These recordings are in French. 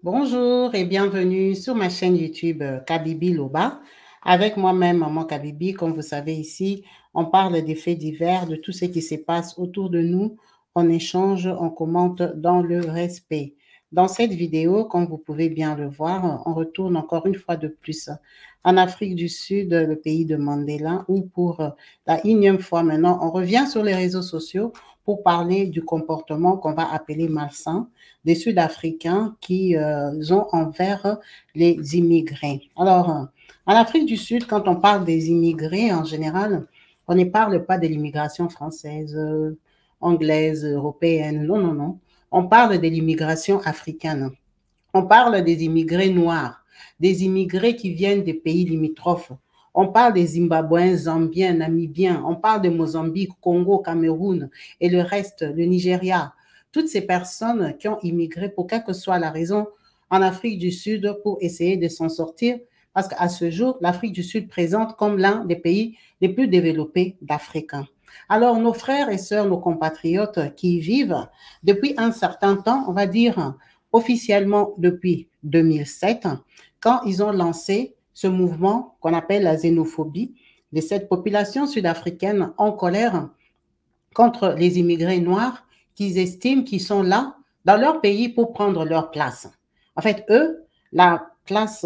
Bonjour et bienvenue sur ma chaîne YouTube Kabibi Loba. Avec moi-même, Maman Kabibi, comme vous savez ici, on parle des faits divers, de tout ce qui se passe autour de nous. On échange, on commente dans le respect. Dans cette vidéo, comme vous pouvez bien le voir, on retourne encore une fois de plus en Afrique du Sud, le pays de Mandela, où pour la énième fois maintenant, on revient sur les réseaux sociaux pour parler du comportement qu'on va appeler malsain des Sud-Africains qui ont envers les immigrés. Alors, en Afrique du Sud, quand on parle des immigrés, en général, on ne parle pas de l'immigration française, anglaise, européenne. Non, non, non. On parle de l'immigration africaine. On parle des immigrés noirs, des immigrés qui viennent des pays limitrophes. On parle des Zimbabwéens, Zambiens, Namibiens. On parle de Mozambique, Congo, Cameroun et le reste, le Nigeria. Toutes ces personnes qui ont immigré pour quelle que soit la raison en Afrique du Sud pour essayer de s'en sortir, parce qu'à ce jour, l'Afrique du Sud présente comme l'un des pays les plus développés d'Afrique. Alors, nos frères et sœurs, nos compatriotes qui y vivent depuis un certain temps, on va dire officiellement depuis 2007, quand ils ont lancé ce mouvement qu'on appelle la xénophobie de cette population sud-africaine en colère contre les immigrés noirs qu'ils estiment qu'ils sont là dans leur pays pour prendre leur place. En fait, eux, la classe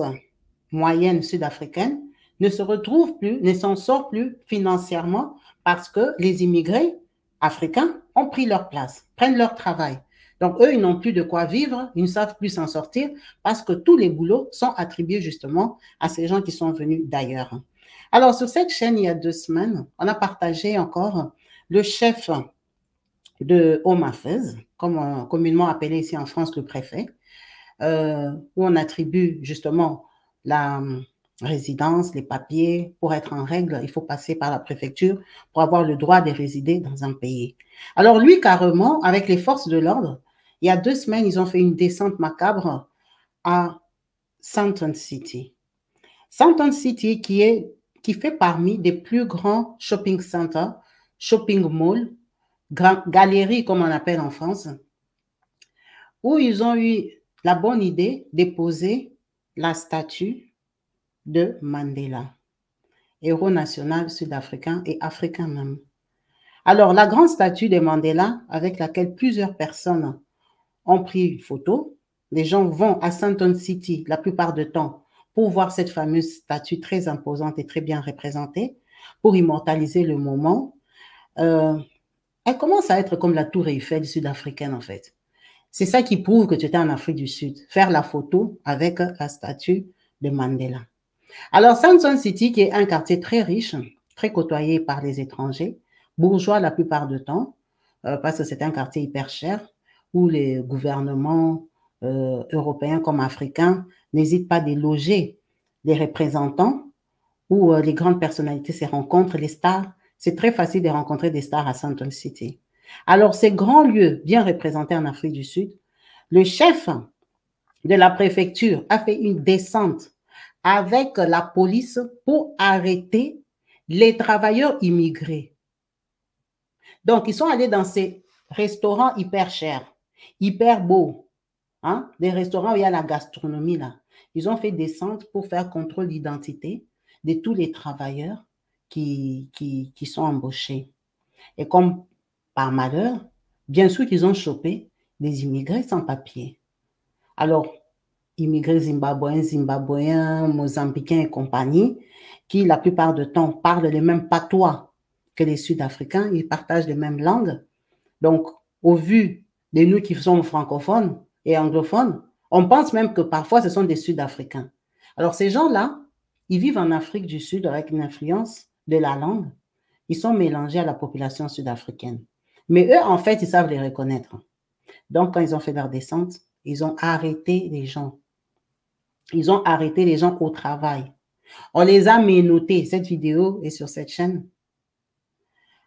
moyenne sud-africaine, ne se retrouve plus, ne s'en sort plus financièrement parce que les immigrés africains ont pris leur place, prennent leur travail. Donc, eux, ils n'ont plus de quoi vivre, ils ne savent plus s'en sortir parce que tous les boulots sont attribués justement à ces gens qui sont venus d'ailleurs. Alors, sur cette chaîne, il y a 2 semaines, on a partagé encore le chef de Home Affairs, comme communément appelé ici en France le préfet, où on attribue justement la résidence, les papiers. Pour être en règle, il faut passer par la préfecture pour avoir le droit de résider dans un pays. Alors lui, carrément, avec les forces de l'ordre, il y a 2 semaines, ils ont fait une descente macabre à Sandton City. Sandton City qui fait parmi des plus grands shopping centers, shopping malls, galeries comme on appelle en France, où ils ont eu la bonne idée de poser la statue de Mandela, héros national sud-africain et africain même. Alors, la grande statue de Mandela, avec laquelle plusieurs personnes ont pris une photo, les gens vont à Sandton City la plupart du temps pour voir cette fameuse statue très imposante et très bien représentée, pour immortaliser le moment. Elle commence à être comme la tour Eiffel sud-africaine en fait. C'est ça qui prouve que tu étais en Afrique du Sud, faire la photo avec la statue de Mandela. Alors, Sandton City, qui est un quartier très riche, très côtoyé par les étrangers, bourgeois la plupart du temps, parce que c'est un quartier hyper cher, où les gouvernements européens comme africains n'hésitent pas de loger les représentants, où les grandes personnalités se rencontrent, les stars. C'est très facile de rencontrer des stars à Sandton City. Alors, ces grands lieux bien représentés en Afrique du Sud, le chef de la préfecture a fait une descente avec la police pour arrêter les travailleurs immigrés. Donc, ils sont allés dans ces restaurants hyper chers, hyper beaux, hein, des restaurants où il y a la gastronomie là. Ils ont fait descente pour faire contrôle d'identité de tous les travailleurs qui sont embauchés. Et comme par malheur, bien sûr qu'ils ont chopé des immigrés sans papier. Alors, immigrés zimbabwéens, mozambicains et compagnie, qui la plupart du temps parlent les mêmes patois que les Sud-Africains, ils partagent les mêmes langues. Donc, au vu de nous qui sommes francophones et anglophones, on pense même que parfois ce sont des Sud-Africains. Alors, ces gens-là, ils vivent en Afrique du Sud avec une influence de la langue. Ils sont mélangés à la population sud-africaine. Mais eux, en fait, ils savent les reconnaître. Donc, quand ils ont fait leur descente, ils ont arrêté les gens. Ils ont arrêté les gens au travail. On les a menottés. Cette vidéo est sur cette chaîne.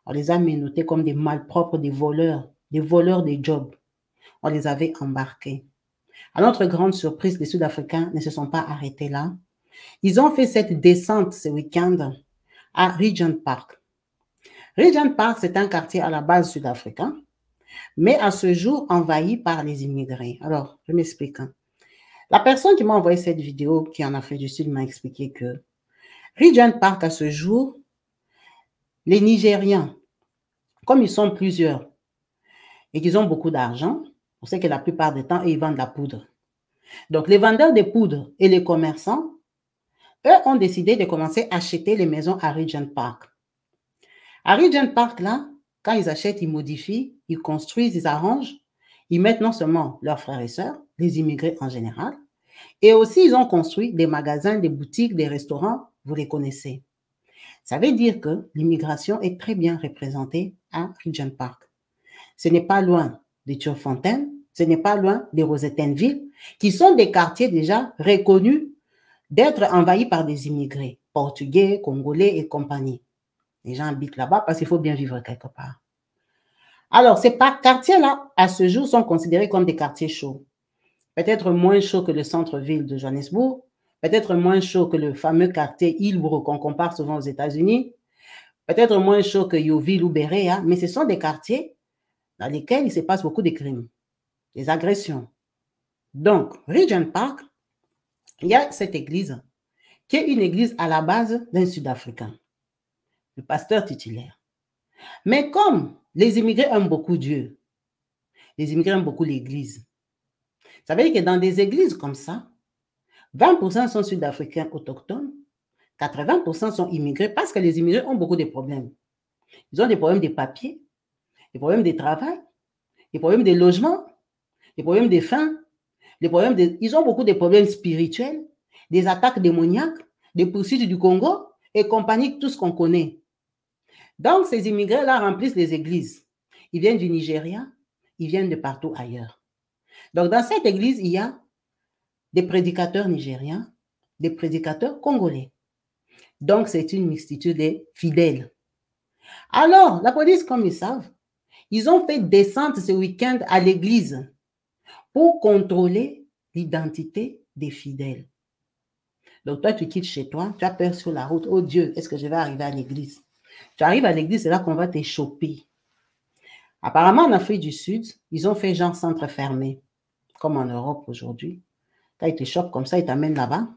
On les a menottés comme des malpropres, des voleurs des jobs. On les avait embarqués. À notre grande surprise, les Sud-Africains ne se sont pas arrêtés là. Ils ont fait cette descente ce week-end à Regent Park. Regent Park, c'est un quartier à la base sud-africain, mais à ce jour envahi par les immigrés. Alors, je m'explique. La personne qui m'a envoyé cette vidéo, qui est en Afrique du Sud, m'a expliqué que Regent Park, à ce jour, les Nigériens, comme ils sont plusieurs et qu'ils ont beaucoup d'argent, on sait que la plupart du temps, ils vendent la poudre. Donc, les vendeurs de poudre et les commerçants, eux, ont décidé de commencer à acheter les maisons à Regent Park. À Regent Park, là, quand ils achètent, ils modifient, ils construisent, ils arrangent, ils mettent non seulement leurs frères et sœurs, les immigrés en général, et aussi ils ont construit des magasins, des boutiques, des restaurants, vous les connaissez. Ça veut dire que l'immigration est très bien représentée à Regent Park. Ce n'est pas loin de Turfontaine, ce n'est pas loin de Rosettenville, qui sont des quartiers déjà reconnus d'être envahis par des immigrés, portugais, congolais et compagnie. Les gens habitent là-bas parce qu'il faut bien vivre quelque part. Alors, ces quartiers-là, à ce jour, sont considérés comme des quartiers chauds. Peut-être moins chauds que le centre-ville de Johannesburg, peut-être moins chaud que le fameux quartier Hillbrook qu'on compare souvent aux États-Unis, peut-être moins chaud que Yeoville ou Berea, mais ce sont des quartiers dans lesquels il se passe beaucoup de crimes, des agressions. Donc, Regent Park, il y a cette église qui est une église à la base d'un Sud-Africain, le pasteur titulaire. Mais comme les immigrés aiment beaucoup Dieu, les immigrés aiment beaucoup l'église, ça veut dire que dans des églises comme ça, 20% sont Sud-Africains autochtones, 80% sont immigrés parce que les immigrés ont beaucoup de problèmes. Ils ont des problèmes de papiers, des problèmes de travail, des problèmes de logement, des problèmes de faim, ils ont beaucoup de problèmes spirituels, des attaques démoniaques, des poursuites du Congo et compagnie, tout ce qu'on connaît. Donc, ces immigrés-là remplissent les églises. Ils viennent du Nigeria, ils viennent de partout ailleurs. Donc, dans cette église, il y a des prédicateurs nigériens, des prédicateurs congolais. Donc, c'est une mixture des fidèles. Alors, la police, comme ils savent, ils ont fait descente ce week-end à l'église pour contrôler l'identité des fidèles. Donc, toi, tu quittes chez toi, tu as peur sur la route. Oh Dieu, est-ce que je vais arriver à l'église? Tu arrives à l'église, c'est là qu'on va te choper. Apparemment, en Afrique du Sud, ils ont fait genre centre fermé, comme en Europe aujourd'hui. Quand ils te chopent comme ça, ils t'amènent là-bas.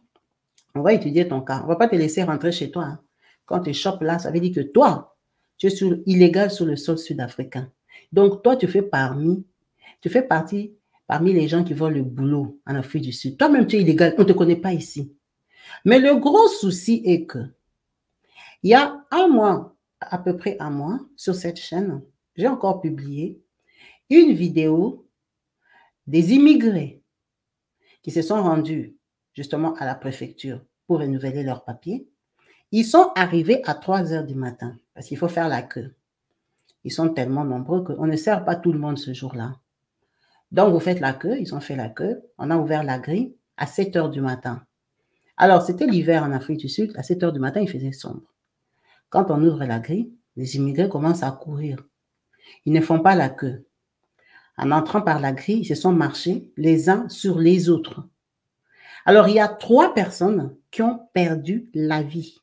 On va étudier ton cas. On ne va pas te laisser rentrer chez toi. Hein. Quand tu te chopes là, ça veut dire que toi, tu es illégal sur le sol sud-africain. Donc, toi, tu fais partie parmi les gens qui volent le boulot en Afrique du Sud. Toi-même, tu es illégal. On ne te connaît pas ici. Mais le gros souci est que il y a un mois, à peu près un mois, sur cette chaîne, j'ai encore publié une vidéo des immigrés qui se sont rendus justement à la préfecture pour renouveler leurs papiers. Ils sont arrivés à 3 heures du matin parce qu'il faut faire la queue. Ils sont tellement nombreux qu'on ne sert pas tout le monde ce jour-là. Donc, vous faites la queue, ils ont fait la queue. On a ouvert la grille à 7 heures du matin. Alors, c'était l'hiver en Afrique du Sud. À 7 heures du matin, il faisait sombre. Quand on ouvre la grille, les immigrés commencent à courir. Ils ne font pas la queue. En entrant par la grille, ils se sont marchés les uns sur les autres. Alors, il y a 3 personnes qui ont perdu la vie.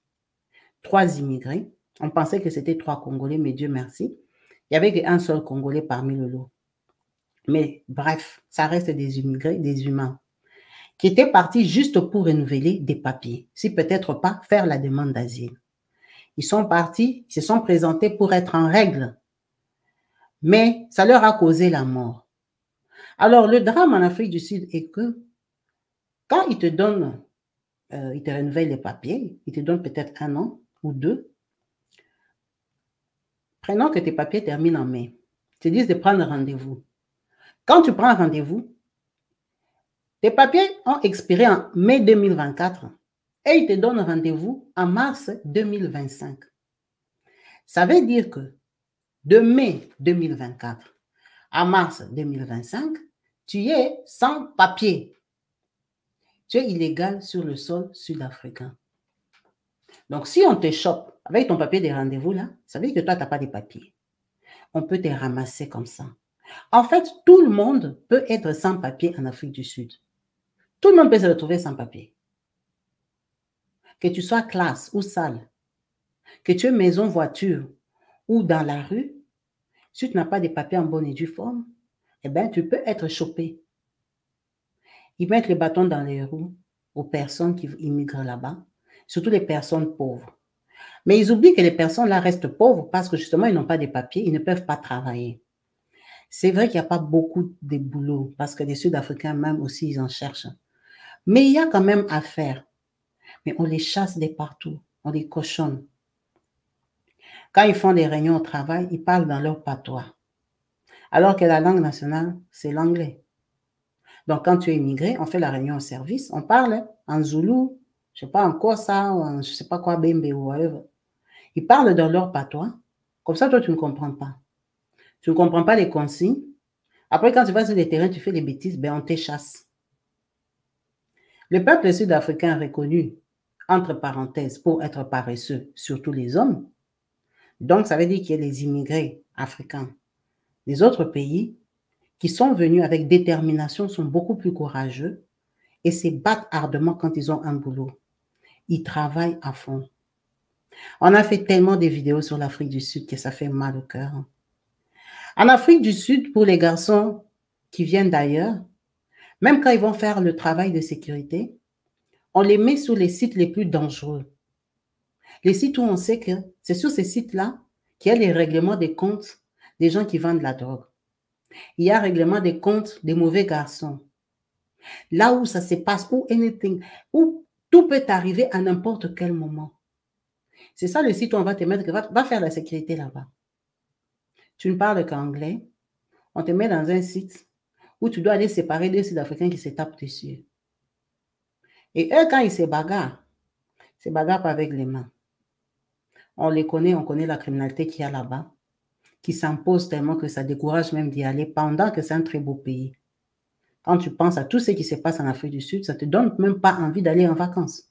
3 immigrés. On pensait que c'était 3 Congolais, mais Dieu merci. Il n'y avait qu'un seul Congolais parmi le lot. Mais bref, ça reste des immigrés, des humains, qui étaient partis juste pour renouveler des papiers, si peut-être pas faire la demande d'asile. Ils sont partis, ils se sont présentés pour être en règle, mais ça leur a causé la mort. Alors, le drame en Afrique du Sud est que quand ils te donnent, ils te renouvellent les papiers, ils te donnent peut-être 1 an ou 2, prenons que tes papiers terminent en mai, ils te disent de prendre rendez-vous. Quand tu prends rendez-vous, tes papiers ont expiré en mai 2024 et ils te donnent rendez-vous en mars 2025. Ça veut dire que de mai 2024 à mars 2025, tu es sans papier. Tu es illégal sur le sol sud-africain. Donc, si on te chope avec ton papier de rendez-vous, là, ça veut dire que toi, tu n'as pas de papier. On peut te ramasser comme ça. En fait, tout le monde peut être sans papier en Afrique du Sud. Tout le monde peut se retrouver sans papier. Que tu sois classe ou salle, que tu aies maison, voiture ou dans la rue, si tu n'as pas de papier en bonne et due forme, eh bien, tu peux être chopé. Ils mettent le bâton dans les roues aux personnes qui immigrent là-bas, surtout les personnes pauvres. Mais ils oublient que les personnes là restent pauvres parce que justement, ils n'ont pas de papiers, ils ne peuvent pas travailler. C'est vrai qu'il n'y a pas beaucoup de boulot parce que les Sud-Africains même aussi, ils en cherchent. Mais il y a quand même à faire. Mais on les chasse de partout, on les cochonne. Quand ils font des réunions au travail, ils parlent dans leur patois. Alors que la langue nationale, c'est l'anglais. Donc, quand tu es immigré, on fait la réunion au service, on parle en zoulou, je ne sais pas, en Kosa, ou en je ne sais pas quoi, Bembe ou whatever. Ils parlent dans leur patois. Comme ça, toi, tu ne comprends pas. Tu ne comprends pas les consignes. Après, quand tu vas sur les terrains, tu fais les bêtises, ben on t'échasse. Le peuple sud-africain reconnu, entre parenthèses, pour être paresseux, surtout les hommes. Donc, ça veut dire qu'il y a les immigrés africains des autres pays qui sont venus avec détermination, sont beaucoup plus courageux et se battent ardemment quand ils ont un boulot. Ils travaillent à fond. On a fait tellement de vidéos sur l'Afrique du Sud que ça fait mal au cœur. En Afrique du Sud, pour les garçons qui viennent d'ailleurs, même quand ils vont faire le travail de sécurité, on les met sur les sites les plus dangereux. Les sites où on sait que c'est sur ces sites-là qu'il y a les règlements des comptes des gens qui vendent la drogue. Il y a règlement des comptes des mauvais garçons. Là où ça se passe, où tout peut arriver à n'importe quel moment. C'est ça le site où on va te mettre, va faire la sécurité là-bas. Tu ne parles qu'anglais, on te met dans un site où tu dois aller séparer des Sud-Africains qui se tapent dessus. Et eux, quand ils se bagarrent pas avec les mains. On les connaît, on connaît la criminalité qu'il y a là-bas, qui s'impose tellement que ça décourage même d'y aller, pendant que c'est un très beau pays. Quand tu penses à tout ce qui se passe en Afrique du Sud, ça ne te donne même pas envie d'aller en vacances.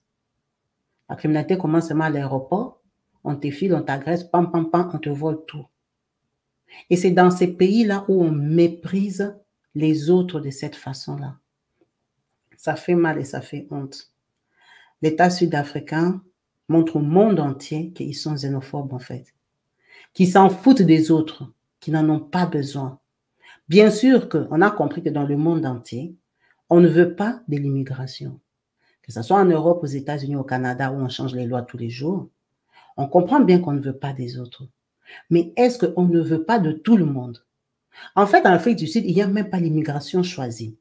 La criminalité commence seulement à l'aéroport, on te file, on t'agresse, pam, pam, pam, on te vole tout. Et c'est dans ces pays-là où on méprise les autres de cette façon-là. Ça fait mal et ça fait honte. L'État sud-africain montre au monde entier qu'ils sont xénophobes en fait, qu'ils s'en foutent des autres, qui n'en ont pas besoin. Bien sûr qu'on a compris que dans le monde entier, on ne veut pas de l'immigration. Que ce soit en Europe, aux États-Unis, au Canada, où on change les lois tous les jours, on comprend bien qu'on ne veut pas des autres. Mais est-ce qu'on ne veut pas de tout le monde? En fait, en Afrique du Sud, il n'y a même pas l'immigration choisie.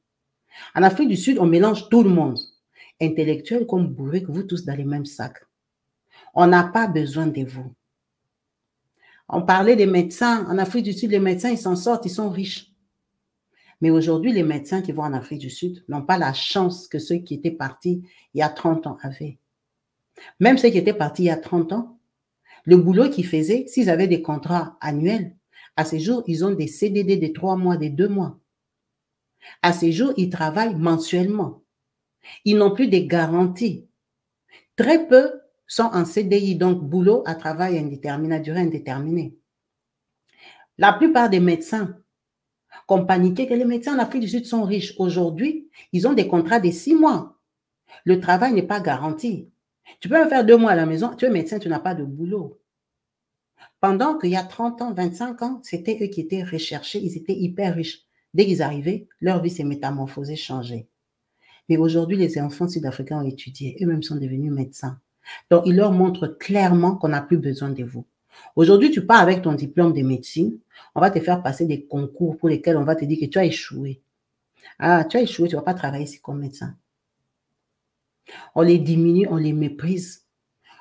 En Afrique du Sud, on mélange tout le monde, intellectuels comme bourrés, que vous tous dans les mêmes sacs. On n'a pas besoin de vous. On parlait des médecins. En Afrique du Sud, les médecins, ils s'en sortent, ils sont riches. Mais aujourd'hui, les médecins qui vont en Afrique du Sud n'ont pas la chance que ceux qui étaient partis il y a 30 ans avaient. Même ceux qui étaient partis il y a 30 ans, le boulot qu'ils faisaient, s'ils avaient des contrats annuels, à ces jours, ils ont des CDD de 3 mois, de 2 mois. À ces jours, ils travaillent mensuellement. Ils n'ont plus de garanties. Très peu sont en CDI, donc boulot à travail indéterminé, à durée indéterminée. La plupart des médecins qu'on paniquait que les médecins en Afrique du Sud sont riches. Aujourd'hui, ils ont des contrats de 6 mois. Le travail n'est pas garanti. Tu peux faire 2 mois à la maison, tu es médecin, tu n'as pas de boulot. Pendant qu'il y a 30 ans, 25 ans, c'était eux qui étaient recherchés, ils étaient hyper riches. Dès qu'ils arrivaient, leur vie s'est métamorphosée, changée. Mais aujourd'hui, les enfants sud-africains ont étudié, eux-mêmes sont devenus médecins. Donc, ils leur montrent clairement qu'on n'a plus besoin de vous. Aujourd'hui, tu pars avec ton diplôme de médecine, on va te faire passer des concours pour lesquels on va te dire que tu as échoué. Ah, tu as échoué, tu ne vas pas travailler ici comme médecin. On les diminue, on les méprise.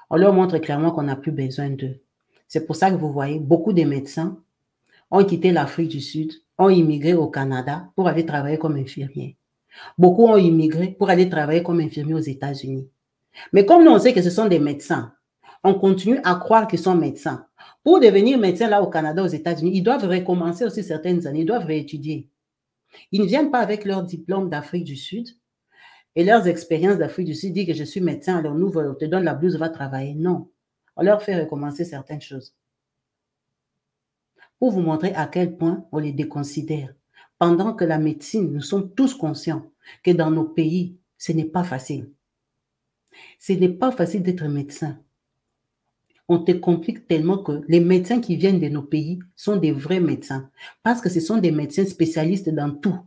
On leur montre clairement qu'on n'a plus besoin d'eux. C'est pour ça que vous voyez, beaucoup de médecins ont quitté l'Afrique du Sud, ont immigré au Canada pour aller travailler comme infirmiers. Beaucoup ont immigré pour aller travailler comme infirmiers aux États-Unis. Mais comme nous, on sait que ce sont des médecins, on continue à croire qu'ils sont médecins. Pour devenir médecin là au Canada, aux États-Unis, ils doivent recommencer aussi certaines années, ils doivent réétudier. Ils ne viennent pas avec leur diplôme d'Afrique du Sud et leurs expériences d'Afrique du Sud, disent que je suis médecin, alors nous, on te donne la blouse, va travailler. Non, on leur fait recommencer certaines choses. Pour vous montrer à quel point on les déconsidère. Pendant que la médecine, nous sommes tous conscients que dans nos pays, ce n'est pas facile. Ce n'est pas facile d'être médecin. On te complique tellement que les médecins qui viennent de nos pays sont des vrais médecins parce que ce sont des médecins spécialistes dans tout.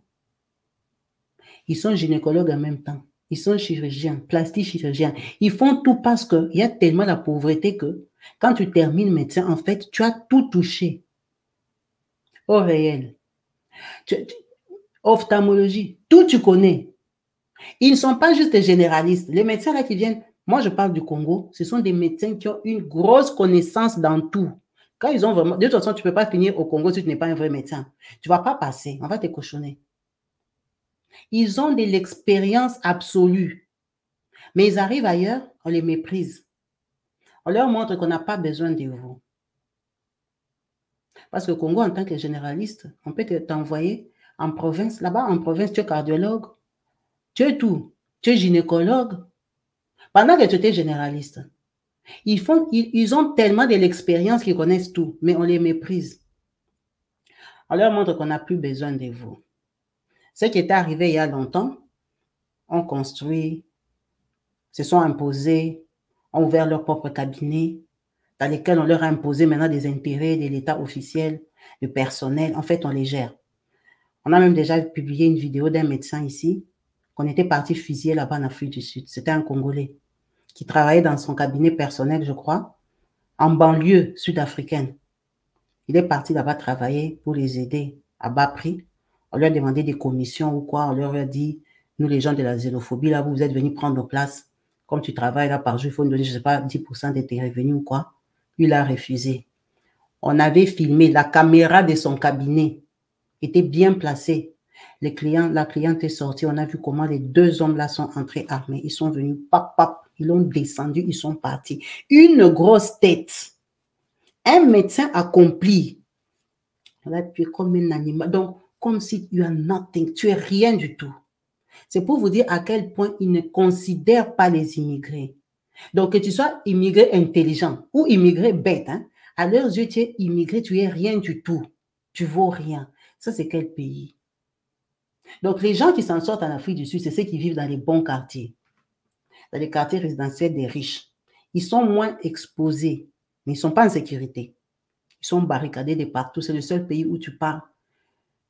Ils sont gynécologues en même temps. Ils sont chirurgiens, plastic chirurgiens. Ils font tout parce qu'il y a tellement la pauvreté que quand tu termines médecin, en fait, tu as tout touché au réel. Ophtalmologie, tout tu connais. Ils ne sont pas juste des généralistes. Les médecins là qui viennent, moi je parle du Congo, ce sont des médecins qui ont une grosse connaissance dans tout. Quand ils ont vraiment, de toute façon, tu ne peux pas finir au Congo si tu n'es pas un vrai médecin. Tu ne vas pas passer, on va te cochonner. Ils ont de l'expérience absolue. Mais ils arrivent ailleurs, on les méprise. On leur montre qu'on n'a pas besoin de vous. Parce que le Congo, en tant que généraliste, on peut t'envoyer en province. Là-bas, en province, tu es cardiologue, tu es tout. Tu es gynécologue. Pendant que tu étais généraliste, ils ont tellement de l'expérience qu'ils connaissent tout, mais on les méprise. On leur montre qu'on n'a plus besoin de vous. Ce qui est arrivé il y a longtemps, ont construit, se sont imposés, ont ouvert leur propre cabinet, dans lesquels on leur a imposé maintenant des intérêts de l'État officiel, le personnel. En fait, on les gère. On a même déjà publié une vidéo d'un médecin ici, qu'on était parti fusiller là-bas en Afrique du Sud. C'était un Congolais qui travaillait dans son cabinet personnel, je crois, en banlieue sud-africaine. Il est parti là-bas travailler pour les aider à bas prix. On leur a demandé des commissions ou quoi. On leur a dit, nous les gens de la xénophobie, là, vous êtes venus prendre nos places. Comme tu travailles là par jour, il faut nous donner, je ne sais pas, 10% de tes revenus ou quoi. Il a refusé. On avait filmé, la caméra de son cabinet était bien placée. La cliente est sortie, on a vu comment les deux hommes là sont entrés armés. Ils sont venus, pap, pap, ils l'ont descendu, ils sont partis. Une grosse tête. Un médecin accompli. Là, tu es comme un animal. Donc, comme si tu as nothing, tu es rien du tout. C'est pour vous dire à quel point ils ne considèrent pas les immigrés. Donc, que tu sois immigré intelligent ou immigré bête, hein, à leurs yeux, tu es immigré, tu es rien du tout. Tu vaux rien. Ça, c'est quel pays? Donc, les gens qui s'en sortent en Afrique du Sud, c'est ceux qui vivent dans les bons quartiers, dans les quartiers résidentiels des riches. Ils sont moins exposés, mais ils ne sont pas en sécurité. Ils sont barricadés de partout. C'est le seul pays où tu pars.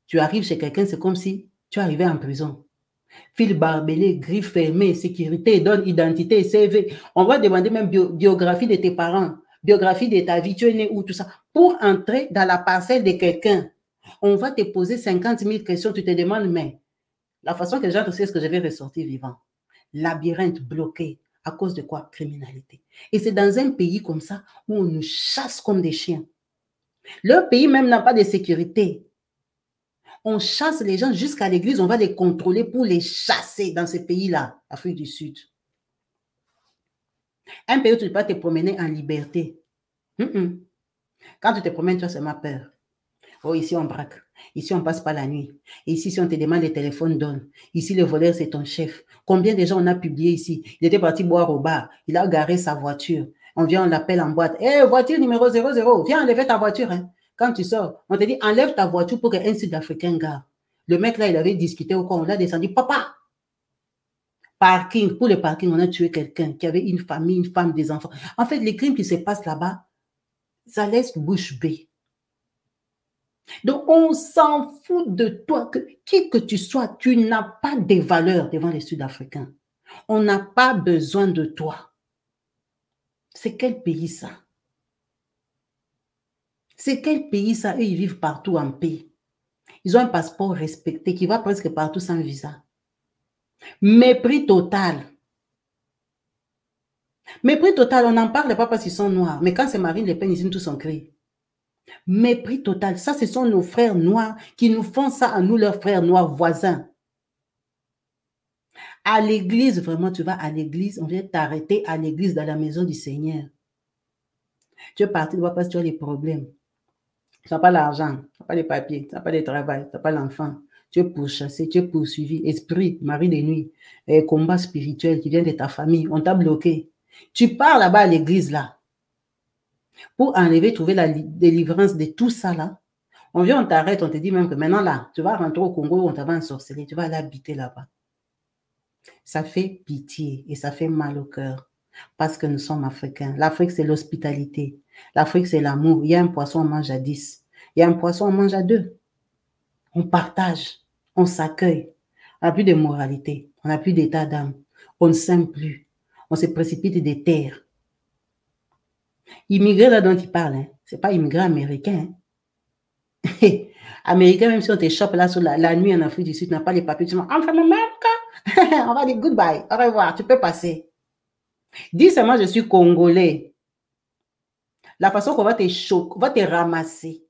Tu arrives chez quelqu'un, c'est comme si tu arrivais en prison. Fil barbelé, griffes fermées, sécurité, donne identité, CV. On va demander même biographie de tes parents, biographie de ta vie, tu es né où, tout ça. Pour entrer dans la parcelle de quelqu'un, on va te poser 50 000 questions. Tu te demandes, mais la façon que les gens te ce que je vais ressortir vivant. Labyrinthe bloqué. À cause de quoi? Criminalité. Et c'est dans un pays comme ça où on nous chasse comme des chiens. Leur pays même n'a pas de sécurité. On chasse les gens jusqu'à l'église, on va les contrôler pour les chasser dans ce pays-là, Afrique du Sud. Un pays où tu ne peux pas te promener en liberté. Quand tu te promènes, tu as seulement peur. Oh, ici on braque. Ici on passe pas la nuit. Et ici, si on te demande le téléphone, donne. Ici, le voleur, c'est ton chef. Combien de gens on a publié ici? Il était parti boire au bar. Il a garé sa voiture. On vient, on l'appelle en boîte. Hé, voiture numéro 00, viens enlever ta voiture. Hein. Quand tu sors, on te dit, enlève ta voiture pour qu'un Sud-Africain gare. Le mec là, il avait discuté ou quoi, on l'a descendu. Papa! Parking, pour le parking, on a tué quelqu'un qui avait une famille, une femme, des enfants. En fait, les crimes qui se passent là-bas, ça laisse bouche bée. Donc, on s'en fout de toi. Qui que tu sois, tu n'as pas de valeur devant les Sud-Africains. On n'a pas besoin de toi. C'est quel pays ça? C'est quel pays ça? Eux, ils vivent partout en paix. Ils ont un passeport respecté qui va presque partout sans visa. Mépris total. Mépris total, on n'en parle pas parce qu'ils sont noirs. Mais quand c'est Marine Le Pen, ils ont tous en cri. Mépris total. Ça, ce sont nos frères noirs qui nous font ça à nous, leurs frères noirs voisins. À l'église, vraiment, tu vas à l'église, on vient t'arrêter à l'église dans la maison du Seigneur. Tu es parti de voir parce que tu as des problèmes. Tu n'as pas l'argent, tu n'as pas les papiers, tu n'as pas de travail, tu n'as pas l'enfant. Tu es pourchassé, tu es poursuivi. Esprit, mari de nuit, combat spirituel qui vient de ta famille, on t'a bloqué. Tu pars là-bas à l'église, là, pour enlever, trouver la délivrance de tout ça, là. On vient, on t'arrête, on te dit même que maintenant, là, tu vas rentrer au Congo, on t'avait ensorcelé, tu vas aller habiter là-bas. Ça fait pitié et ça fait mal au cœur parce que nous sommes africains. L'Afrique, c'est l'hospitalité. L'Afrique, c'est l'amour. Il y a un poisson, on mange à 10. Il y a un poisson, on mange à 2. On partage, on s'accueille. On n'a plus de moralité. On n'a plus d'état d'âme. On ne s'aime plus. On se précipite des terres. Immigré là dont il parle, hein, ce n'est pas immigré américain. Hein. Américain, même si on te chope là sur la nuit en Afrique du Sud, tu n'as pas les papiers, tu dis, I'm from America. On va dire goodbye, au revoir, tu peux passer. Dis seulement, je suis Congolais. La façon qu'on va te choquer, on va te ramasser.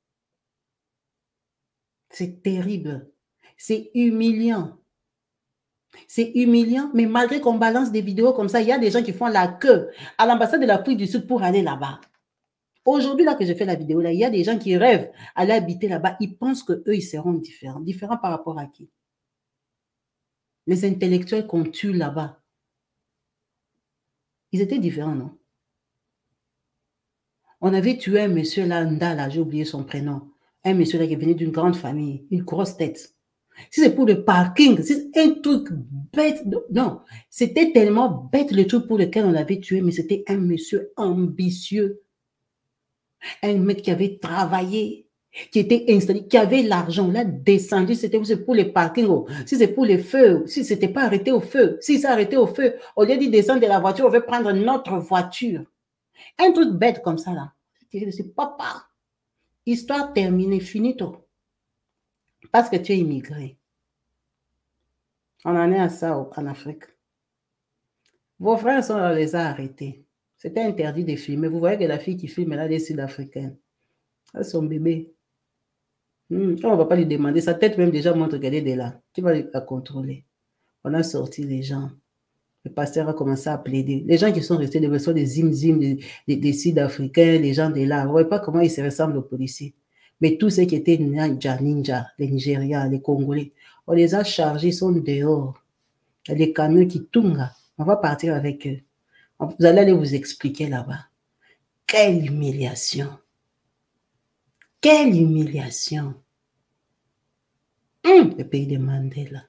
C'est terrible. C'est humiliant. C'est humiliant, mais malgré qu'on balance des vidéos comme ça, il y a des gens qui font la queue à l'ambassade de l'Afrique du Sud pour aller là-bas. Aujourd'hui, là que je fais la vidéo, là, il y a des gens qui rêvent aller habiter là-bas. Ils pensent qu'eux, ils seront différents. Différents par rapport à qui? Les intellectuels qu'on tue là-bas. Ils étaient différents, non? On avait tué un monsieur là, Ndala, j'ai oublié son prénom. Un monsieur là qui venait d'une grande famille, une grosse tête. Si c'est pour le parking, c'est un truc bête. Non, c'était tellement bête le truc pour lequel on l'avait tué, mais c'était un monsieur ambitieux. Un mec qui avait travaillé, qui était installé, qui avait l'argent. Là, descendu, c'était pour les parkings. Oh. Si c'est pour les feux, si c'était pas arrêté au feu, si c'est arrêté au feu, au lieu de descendre de la voiture, on veut prendre notre voiture. Un truc bête comme ça, là. C'est papa. Histoire terminée, finito. Parce que tu es immigré. On en est à ça en Afrique. Vos frères sont là, on les a arrêtés. C'était interdit de filmer. Vous voyez que la fille qui filme, elle a des Sud-Africaines. C'est son bébé. On ne va pas lui demander. Sa tête même déjà montre qu'elle est de là. Tu vas la contrôler. On a sorti les gens. Le pasteur a commencé à plaider. Les gens qui sont restés, des zim-zim, des Sud-Africains, les gens de là. Vous ne voyez pas comment ils se ressemblent aux policiers. Mais tous ceux qui étaient ninja, les Nigériens, les Congolais, on les a chargés, ils sont dehors. Il y a des camions qui tournent. On va partir avec eux. Vous allez aller vous expliquer là-bas. Quelle humiliation. Quelle humiliation. Le pays de Mandela.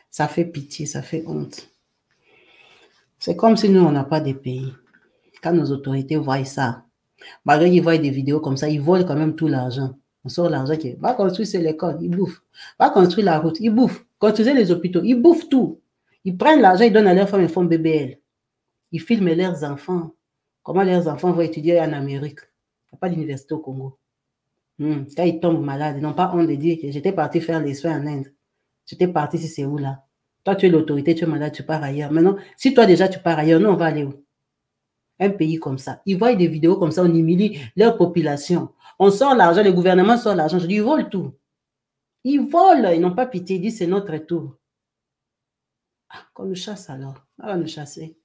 Ça fait pitié, ça fait honte. C'est comme si nous, on n'a pas de pays. Quand nos autorités voient ça, malgré qu'ils voient des vidéos comme ça, ils volent quand même tout l'argent. On sort l'argent qui va construire l'école, ils bouffent. Va construire la route, ils bouffent. Construire les hôpitaux, ils bouffent tout. Ils prennent l'argent, ils donnent à leurs femmes, ils font BBL. Ils filment leurs enfants. Comment leurs enfants vont étudier en Amérique? Il n'y a pas d'université au Congo. Quand ils tombent malades, ils n'ont pas honte de dire que j'étais parti faire les soins en Inde. J'étais parti si c'est où là? Toi, tu es l'autorité, tu es malade, tu pars ailleurs. Maintenant, si toi déjà tu pars ailleurs, nous, on va aller où? Un pays comme ça. Ils voient des vidéos comme ça, on humilie leur population. On sort l'argent, le gouvernement sort l'argent. Je dis, ils volent tout. Ils volent, ils n'ont pas pitié, ils disent, c'est notre tour. Qu'on nous chasse alors. On va nous chasser.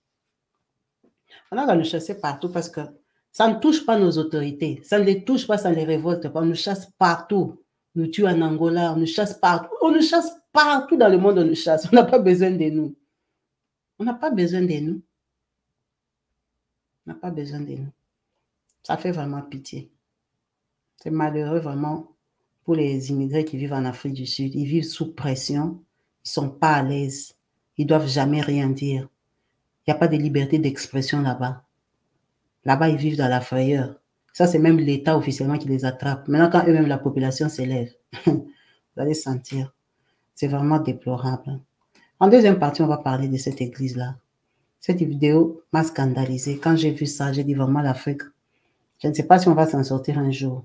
On va nous chasser partout parce que ça ne touche pas nos autorités. Ça ne les touche pas, ça ne les révolte pas. On nous chasse partout. On nous tue en Angola, on nous chasse partout. On nous chasse partout dans le monde, on nous chasse. On n'a pas besoin de nous. On n'a pas besoin de nous. On n'a pas besoin de nous. Ça fait vraiment pitié. C'est malheureux vraiment pour les immigrés qui vivent en Afrique du Sud. Ils vivent sous pression. Ils ne sont pas à l'aise. Ils ne doivent jamais rien dire. Il n'y a pas de liberté d'expression là-bas. Là-bas, ils vivent dans la frayeur. Ça, c'est même l'État officiellement qui les attrape. Maintenant, quand eux-mêmes, la population s'élève, vous allez sentir. C'est vraiment déplorable. En deuxième partie, on va parler de cette église-là. Cette vidéo m'a scandalisée. Quand j'ai vu ça, j'ai dit vraiment l'Afrique. Je ne sais pas si on va s'en sortir un jour.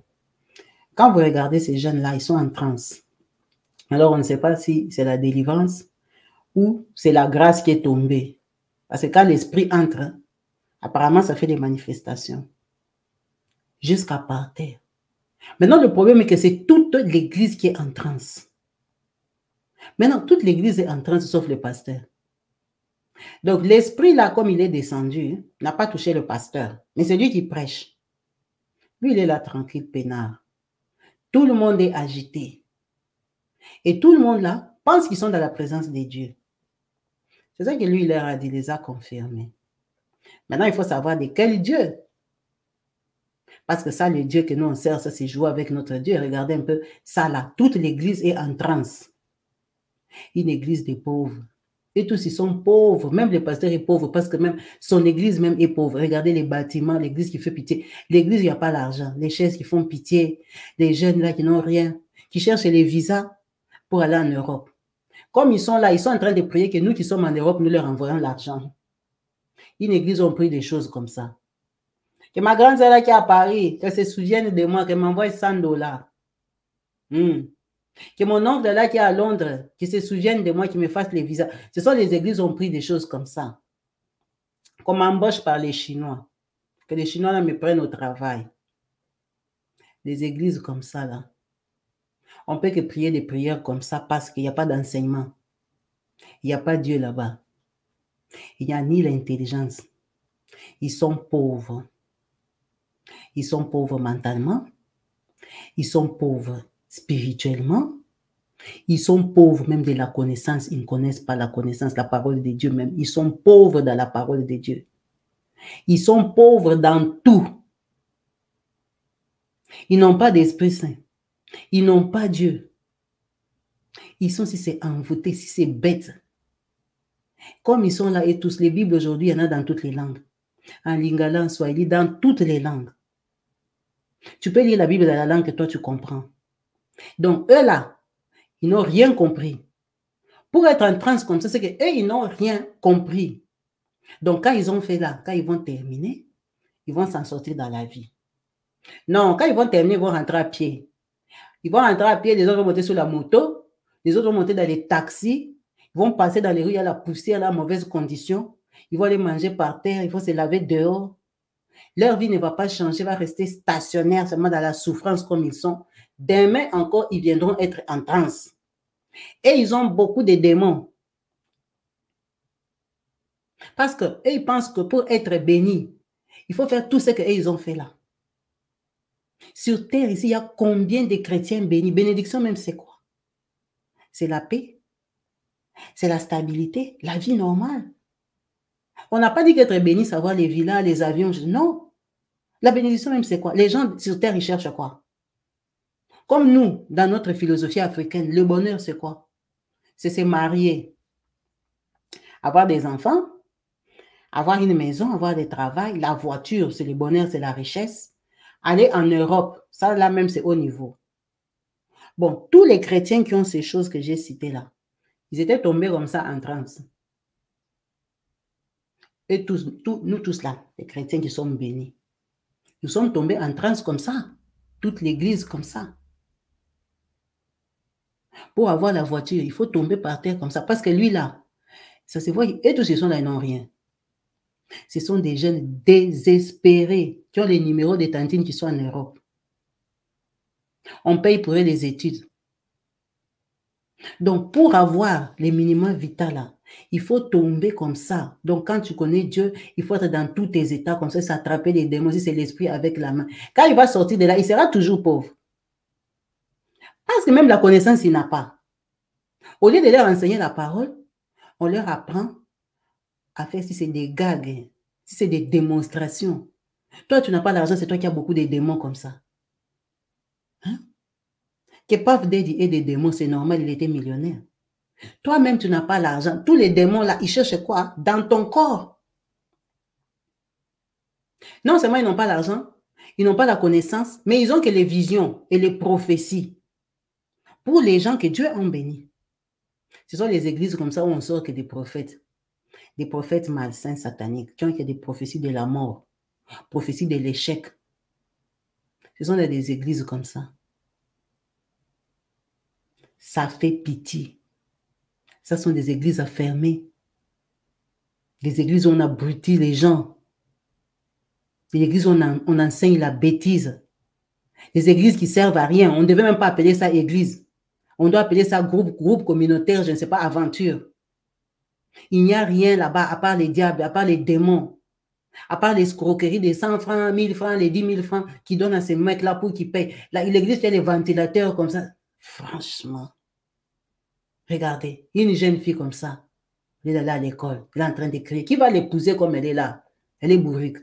Quand vous regardez ces jeunes-là, ils sont en transe. Alors, on ne sait pas si c'est la délivrance ou c'est la grâce qui est tombée. Parce que quand l'esprit entre, apparemment, ça fait des manifestations. Jusqu'à par terre. Maintenant, le problème est que c'est toute l'église qui est en transe. Maintenant, toute l'église est en transe, sauf le pasteur. Donc, l'esprit, là, comme il est descendu, n'a pas touché le pasteur. Mais c'est lui qui prêche. Lui, il est là, tranquille, peinard. Tout le monde est agité. Et tout le monde, là, pense qu'ils sont dans la présence de Dieu. C'est ça que lui, il leur a dit, il les a confirmés. Maintenant, il faut savoir de quel Dieu. Parce que ça, le Dieu que nous, on sert, ça, c'est jouer avec notre Dieu. Regardez un peu ça, là. Toute l'église est en transe. Une église des pauvres. Et tous, ils sont pauvres. Même le pasteur est pauvre parce que même son église même est pauvre. Regardez les bâtiments, l'église qui fait pitié. L'église, il n'y a pas l'argent. Les chaises qui font pitié. Les jeunes là qui n'ont rien. Qui cherchent les visas pour aller en Europe. Comme ils sont là, ils sont en train de prier que nous qui sommes en Europe, nous leur envoyons l'argent. Une église ont pris des choses comme ça. Que ma grande sœur là qui est à Paris, qu'elle se souvienne de moi, qu'elle m'envoie 100 $. Que mon oncle là qui est à Londres, qui se souvienne de moi, qui me fasse les visas. Ce sont les églises ont pris des choses comme ça. Qu'on m'embauche par les Chinois. Que les Chinois là me prennent au travail. Des églises comme ça là. On peut que prier des prières comme ça parce qu'il n'y a pas d'enseignement. Il n'y a pas Dieu là-bas. Il n'y a ni l'intelligence. Ils sont pauvres. Ils sont pauvres mentalement. Ils sont pauvres spirituellement. Ils sont pauvres même de la connaissance. Ils ne connaissent pas la connaissance, la parole de Dieu même. Ils sont pauvres dans la parole de Dieu. Ils sont pauvres dans tout. Ils n'ont pas d'Esprit Saint. Ils n'ont pas Dieu. Ils sont si c'est envoûté, si c'est bête. Comme ils sont là et tous, les Bibles aujourd'hui, il y en a dans toutes les langues. En lingala, en swahili, dans toutes les langues. Tu peux lire la Bible dans la langue que toi tu comprends. Donc eux là, ils n'ont rien compris. Pour être en transe comme ça, c'est qu'eux, ils n'ont rien compris. Donc quand ils ont fait là, quand ils vont terminer, ils vont s'en sortir dans la vie. Non, quand ils vont terminer, ils vont rentrer à pied. Ils vont rentrer à pied, les autres vont monter sur la moto, les autres vont monter dans les taxis, ils vont passer dans les rues, il y a la poussière, la mauvaise condition. Ils vont aller manger par terre, il faut se laver dehors. Leur vie ne va pas changer, va rester stationnaire seulement dans la souffrance comme ils sont. Demain encore, ils viendront être en transe. Et ils ont beaucoup de démons. Parce qu'eux, ils pensent que pour être bénis, il faut faire tout ce qu'ils ont fait là. Sur terre, ici, il y a combien de chrétiens bénis? Bénédiction même, c'est quoi? C'est la paix. C'est la stabilité, la vie normale. On n'a pas dit qu'être béni, savoir les villas, les avions. Non. La bénédiction même, c'est quoi? Les gens sur terre, ils cherchent quoi? Comme nous, dans notre philosophie africaine, le bonheur, c'est quoi? C'est se marier, avoir des enfants, avoir une maison, avoir des travails, la voiture, c'est le bonheur, c'est la richesse. Aller en Europe, ça là même, c'est haut niveau. Bon, tous les chrétiens qui ont ces choses que j'ai citées là, ils étaient tombés comme ça en transe. Et nous tous là, les chrétiens qui sommes bénis, nous sommes tombés en transe comme ça. Toute l'église comme ça. Pour avoir la voiture, il faut tomber par terre comme ça. Parce que lui là, ça se voit, et tous ces sont là, ils n'ont rien. Ce sont des jeunes désespérés qui ont les numéros des tantines qui sont en Europe. On paye pour eux les études. Donc, pour avoir les minima vita là, il faut tomber comme ça. Donc, quand tu connais Dieu, il faut être dans tous tes états comme ça, s'attraper les démons, si c'est l'esprit avec la main. Quand il va sortir de là, il sera toujours pauvre. Parce que même la connaissance, il n'a pas. Au lieu de leur enseigner la parole, on leur apprend à faire si c'est des gags, si c'est des démonstrations. Toi, tu n'as pas d'argent, c'est toi qui as beaucoup de démons comme ça. Hein? Que Puff Daddy ait des démons, c'est normal, il était millionnaire. Toi-même, tu n'as pas l'argent. Tous les démons là, ils cherchent quoi? Dans ton corps. Non seulement ils n'ont pas l'argent, ils n'ont pas la connaissance, mais ils ont que les visions et les prophéties. Pour les gens que Dieu a bénis. Ce sont les églises comme ça où on sort que des prophètes malsains, sataniques, qui ont que des prophéties de la mort, prophéties de l'échec. Ce sont des églises comme ça. Ça fait pitié. Ça sont des églises affermées. Des églises où on abrutit les gens. Des églises où on enseigne la bêtise. Des églises qui servent à rien. On ne devait même pas appeler ça église. On doit appeler ça groupe communautaire, je ne sais pas, aventure. Il n'y a rien là-bas à part les diables, à part les démons, à part les escroqueries des 100 francs, 1000 francs, les 10 000 francs qui donnent à ces mecs-là pour qu'ils payent. L'église fait les ventilateurs comme ça. Franchement. Regardez, une jeune fille comme ça, elle est là à l'école, elle est en train d'écrire. Qui va l'épouser comme elle est là? Elle est bourrique.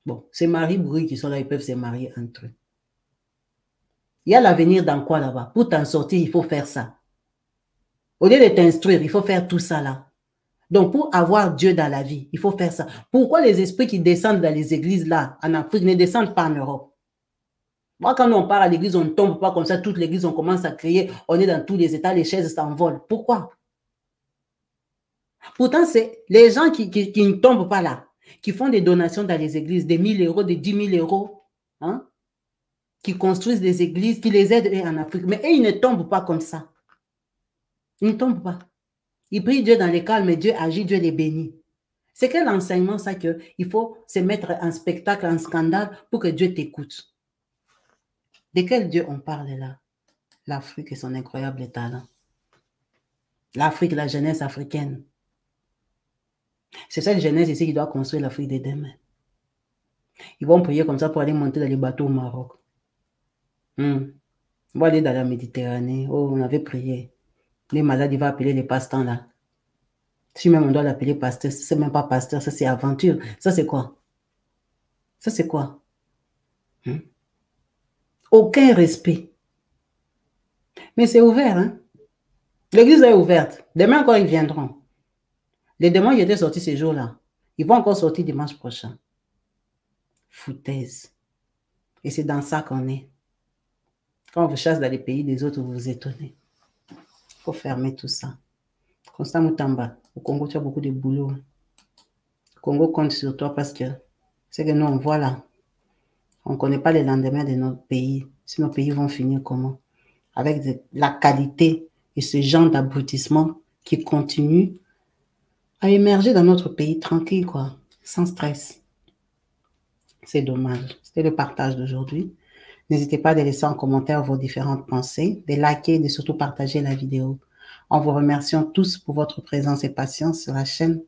Bon, ces maris bourriques qui sont là, ils peuvent se marier entre eux. Il y a l'avenir dans quoi là-bas? Pour t'en sortir, il faut faire ça. Au lieu de t'instruire, il faut faire tout ça là. Donc, pour avoir Dieu dans la vie, il faut faire ça. Pourquoi les esprits qui descendent dans les églises là, en Afrique, ne descendent pas en Europe? Moi, quand on part à l'église, on ne tombe pas comme ça. Toute l'église, on commence à crier. On est dans tous les états, les chaises s'envolent. Pourquoi? Pourtant, c'est les gens qui ne tombent pas là, qui font des donations dans les églises, des 1000 euros, des 10 000 euros, hein, qui construisent des églises, qui les aident en Afrique. Mais eux, ils ne tombent pas comme ça. Ils ne tombent pas. Ils prient Dieu dans les calmes, mais Dieu agit, Dieu les bénit. C'est quel enseignement ça qu'il faut se mettre en spectacle, en scandale pour que Dieu t'écoute? De quel Dieu on parle là? L'Afrique et son incroyable talent. L'Afrique, la jeunesse africaine. C'est cette jeunesse ici qui doit construire l'Afrique de demain. Ils vont prier comme ça pour aller monter dans les bateaux au Maroc. On va aller dans la Méditerranée. Oh, on avait prié. Les malades, ils vont appeler les pasteurs là. Si même on doit l'appeler pasteur, c'est même pas pasteur, ça c'est aventure. Ça c'est quoi? Ça c'est quoi? Aucun respect. Mais c'est ouvert, hein? L'église est ouverte. Demain encore, ils viendront. Les démons, ils étaient sortis ces jours-là. Ils vont encore sortir dimanche prochain. Foutaise. Et c'est dans ça qu'on est. Quand on vous chasse dans les pays des autres, vous vous étonnez. Il faut fermer tout ça. Constant Moutamba, au Congo, tu as beaucoup de boulot. Le Congo compte sur toi parce que c'est que nous, on voit là. On ne connaît pas les lendemains de notre pays. Si nos pays vont finir comment? Avec la qualité et ce genre d'abrutissement qui continue à émerger dans notre pays tranquille, quoi, sans stress. C'est dommage. C'était le partage d'aujourd'hui. N'hésitez pas à laisser en commentaire vos différentes pensées, de liker et de surtout partager la vidéo. En vous remerciant tous pour votre présence et patience sur la chaîne.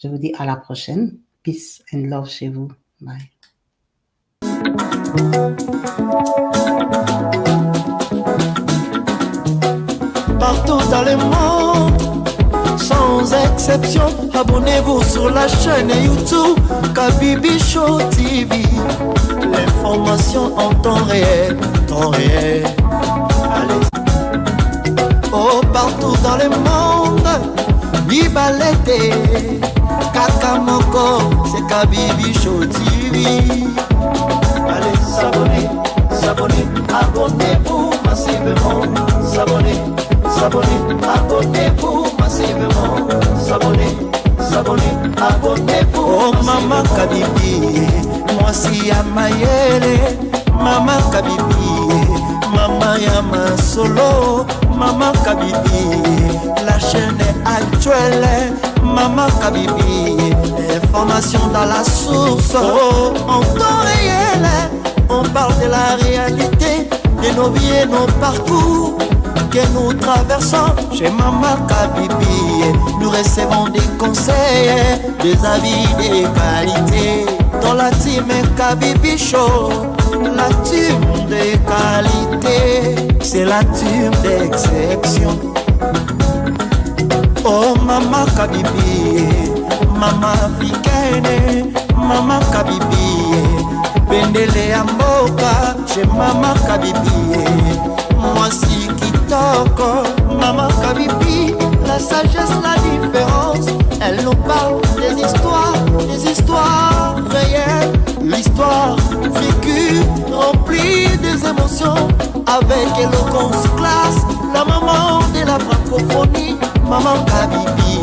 Je vous dis à la prochaine. Peace and love chez vous. Bye. Partout dans le monde, sans exception, abonnez-vous sur la chaîne YouTube Kabibi Show TV. L'information en temps réel, temps réel. Allez. Oh, partout dans le monde, Bibalete, Kakamoko, c'est Kabibi Show TV. Allez, s'abonner, s'abonner, abonnez-vous massivement, s'abonner. S'abonner, abonnez-vous massivement. S'abonner, s'abonner, abonnez-vous. Oh Maman Kabibi, moi si à Mayele. Maman Kabibi, Maman Yama Solo. Maman Kabibi, la chaîne est actuelle. Maman Kabibi, information dans la source. Oh, en temps réel, on parle de la réalité, de nos vies et nos parcours que nous traversons chez Maman Kabibi. Nous recevons des conseils, des avis, des qualités. Dans la team Kabibi Show, la team de qualité, c'est la team d'exception. Oh Maman Kabibi, Maman africaine, Maman Kabibi, Bendele Amboka chez Maman Kabibi. Moi si Kitoko, Maman Kabibi, la sagesse, la différence. Elle nous parle des histoires réelles, l'histoire vécue, remplie des émotions, avec éloquence, classe, la maman de la francophonie. Maman Kabibi,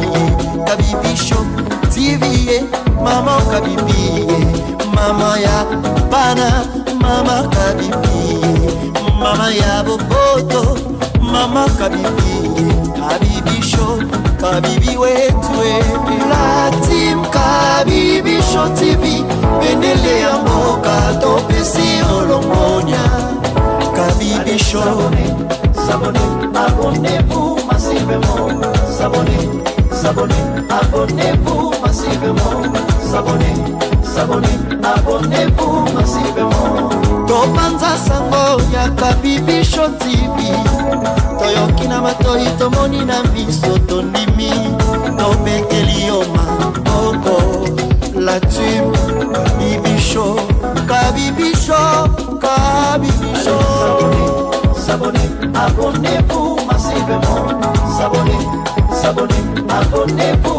Kabibi Show TV, Maman Kabibi, Maman ya Bana, Maman Kabibi, Maman ya Boboto, Maman Kabibi, Kabibi Show, Kabibi wetwe. La team Kabibi Show TV, Benele ya Mboka, Topesi Olongonia. Kabibi Show, s'abonnez, abonnez-vous massivement. S'abonnez, s'abonnez, abonnez-vous massivement. S'abonnez, s'abonnez, abonnez-vous massivement. Topanza sango ya Kabibi Show TV. Toyoki na matoi tomoni na miso tondimi. Tobekeli yoma oko. La team Kabibi Show, Kabibi Show, Kabibi Show. S'abonnez, s'abonnez, abonnez-vous massivement. S'abonnez, s'abonnez, abonnez-vous.